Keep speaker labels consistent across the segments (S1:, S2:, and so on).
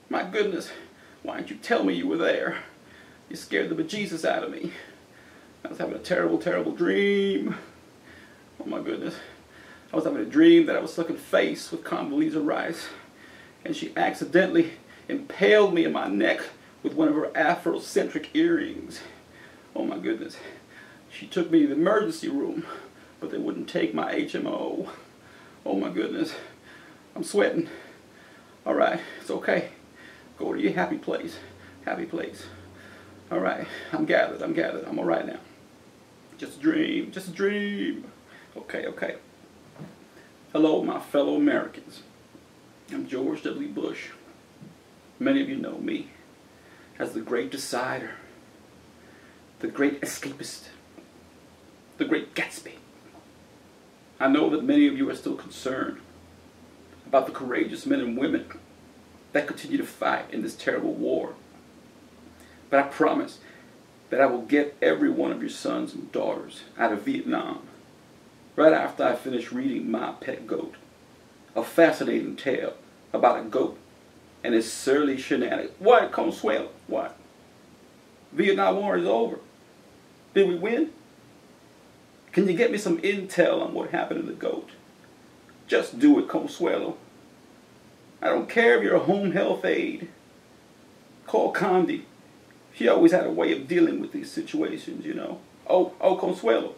S1: My goodness, why didn't you tell me you were there? You scared the bejesus out of me. I was having a terrible, terrible dream. Oh my goodness. I was having a dream that I was sucking face with Condoleezza Rice, and she accidentally impaled me in my neck with one of her Afrocentric earrings. Oh my goodness. She took me to the emergency room, but they wouldn't take my HMO. Oh my goodness. I'm sweating. Alright, it's okay. Go to your happy place. Happy place. Alright, I'm gathered. I'm alright now. Just a dream. Just a dream. Okay, okay. Hello, my fellow Americans. I'm George W. Bush. Many of you know me as the great decider, the great escapist, the great Gatsby. I know that many of you are still concerned about the courageous men and women that continue to fight in this terrible war. But I promise that I will get every one of your sons and daughters out of Vietnam right after I finish reading My Pet Goat, a fascinating tale about a goat and his surly shenanigans. What, Consuelo? What? Vietnam War is over. Did we win? Can you get me some intel on what happened to the goat? Just do it, Consuelo. I don't care if you're a home health aide. Call Condi. She always had a way of dealing with these situations, you know. Oh, Consuelo.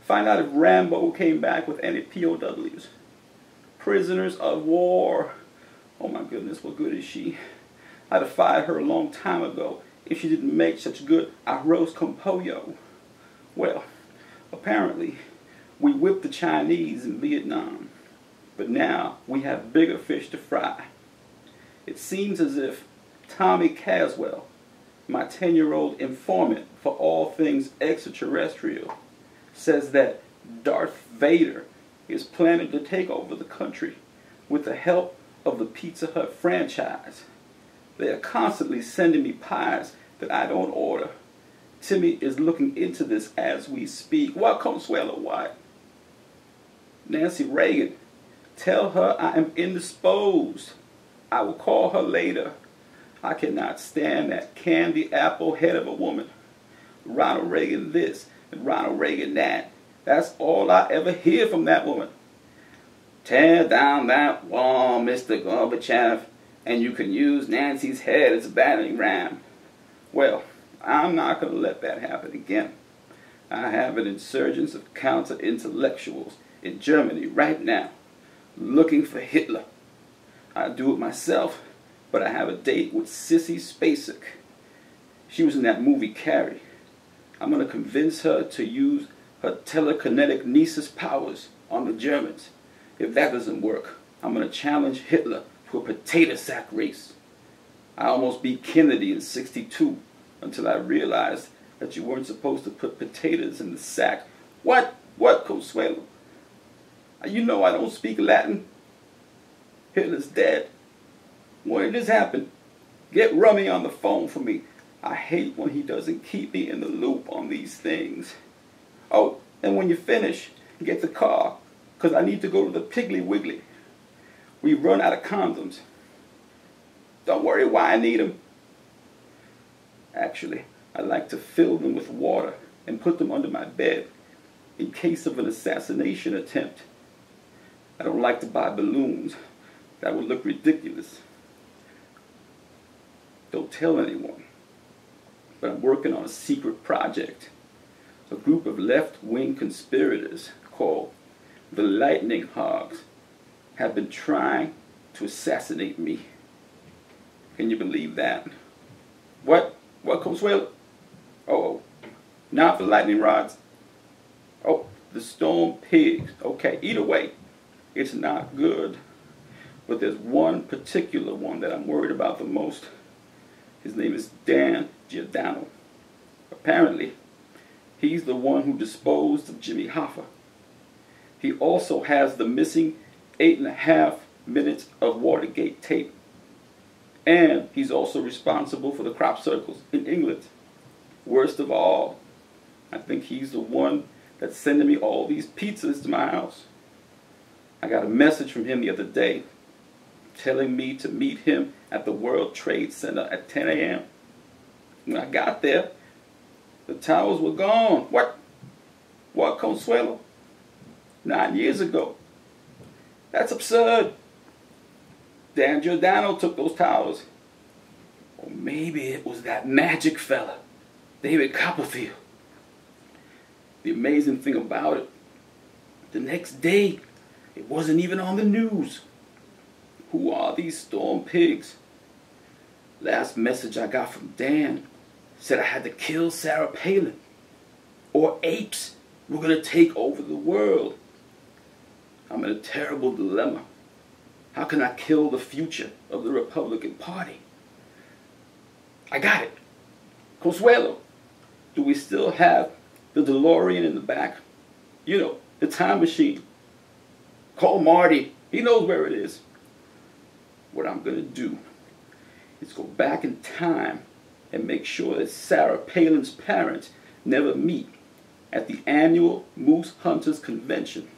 S1: Find out if Rambo came back with any POWs. Prisoners of war. Oh my goodness, what good is she? I'd have fired her a long time ago if she didn't make such good arroz con pollo. Well, apparently, we whipped the Chinese in Vietnam, but now we have bigger fish to fry. It seems as if Tommy Caswell, my 10-year-old informant for all things extraterrestrial, says that Darth Vader is planning to take over the country with the help of the Pizza Hut franchise. They are constantly sending me pies that I don't order. Timmy is looking into this as we speak. What, Consuelo? What? Nancy Reagan, tell her I am indisposed. I will call her later. I cannot stand that candy apple head of a woman. Ronald Reagan this and Ronald Reagan that. That's all I ever hear from that woman. Tear down that wall, Mr. Gorbachev, and you can use Nancy's head as a battering ram. Well, I'm not going to let that happen again. I have an insurgence of counter-intellectuals in Germany right now, looking for Hitler. I do it myself, but I have a date with Sissy Spacek. She was in that movie Carrie. I'm going to convince her to use her telekinetic nieces powers on the Germans. If that doesn't work, I'm going to challenge Hitler to a potato sack race. I almost beat Kennedy in '62 until I realized that you weren't supposed to put potatoes in the sack. What? What, Consuelo? You know I don't speak Latin. Hitler's dead. When did this happen? Get Rummy on the phone for me. I hate when he doesn't keep me in the loop on these things. Oh, and when you finish, get the car, because I need to go to the Piggly Wiggly. We run out of condoms. Don't worry why I need them. Actually, I like to fill them with water and put them under my bed in case of an assassination attempt. I don't like to buy balloons. That would look ridiculous. Don't tell anyone. But I'm working on a secret project. A group of left-wing conspirators called the Lightning Hogs have been trying to assassinate me. Can you believe that? What? What, Consuelo? Oh, not the lightning rods. Oh, the storm pigs. Okay, either way, it's not good. But there's one particular one that I'm worried about the most. His name is Dan Giordano. Apparently, he's the one who disposed of Jimmy Hoffa. He also has the missing 8.5 minutes of Watergate tape. And he's also responsible for the crop circles in England. Worst of all, I think he's the one that's sending me all these pizzas to my house. I got a message from him the other day telling me to meet him at the World Trade Center at 10 a.m. When I got there, the towers were gone. What? What, Consuelo? 9 years ago. That's absurd. Dan Giordano took those towers. Or maybe it was that magic fella, David Copperfield. The amazing thing about it, the next day, it wasn't even on the news. Who are these storm pigs? Last message I got from Dan said I had to kill Sarah Palin, or apes were going to take over the world. I'm in a terrible dilemma. How can I kill the future of the Republican Party? I got it. Consuelo, do we still have the DeLorean in the back? You know, the time machine. Call Marty. He knows where it is. What I'm going to do is go back in time and make sure that Sarah Palin's parents never meet at the annual Moose Hunters Convention.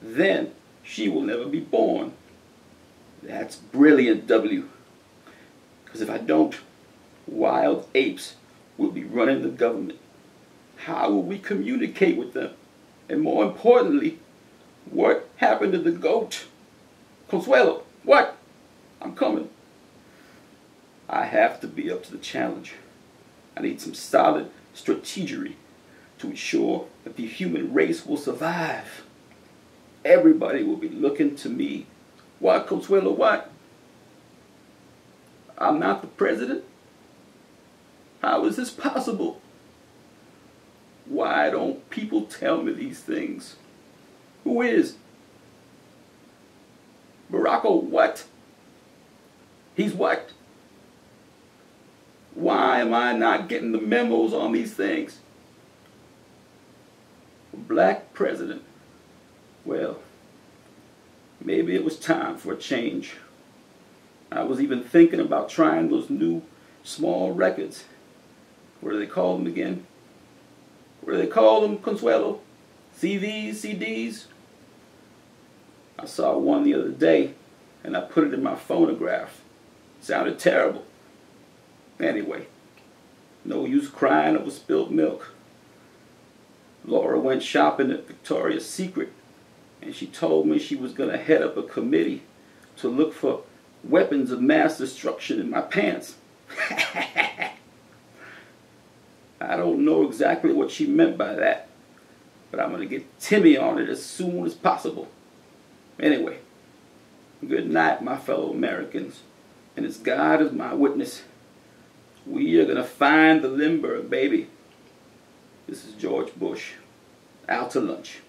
S1: Then she will never be born. That's brilliant, W. Because if I don't, wild apes will be running the government. How will we communicate with them? And more importantly, what happened to the goat? Consuelo, what? I'm coming. I have to be up to the challenge. I need some solid strategery to ensure that the human race will survive. Everybody will be looking to me. What, Consuelo, what? I'm not the president? How is this possible? Why don't people tell me these things? Who is? Barack what? He's what? Why am I not getting the memos on these things? A black president. Well, maybe it was time for a change. I was even thinking about trying those new small records. What do they call them again? What do they call them, Consuelo? CVs, CDs? I saw one the other day and I put it in my phonograph. It sounded terrible. Anyway, no use crying over spilled milk. Laura went shopping at Victoria's Secret and she told me she was going to head up a committee to look for weapons of mass destruction in my pants. I don't know exactly what she meant by that, but I'm going to get Timmy on it as soon as possible. Anyway, good night, my fellow Americans, and as God is my witness, we are going to find the Lindbergh baby. This is George Bush. Out to lunch.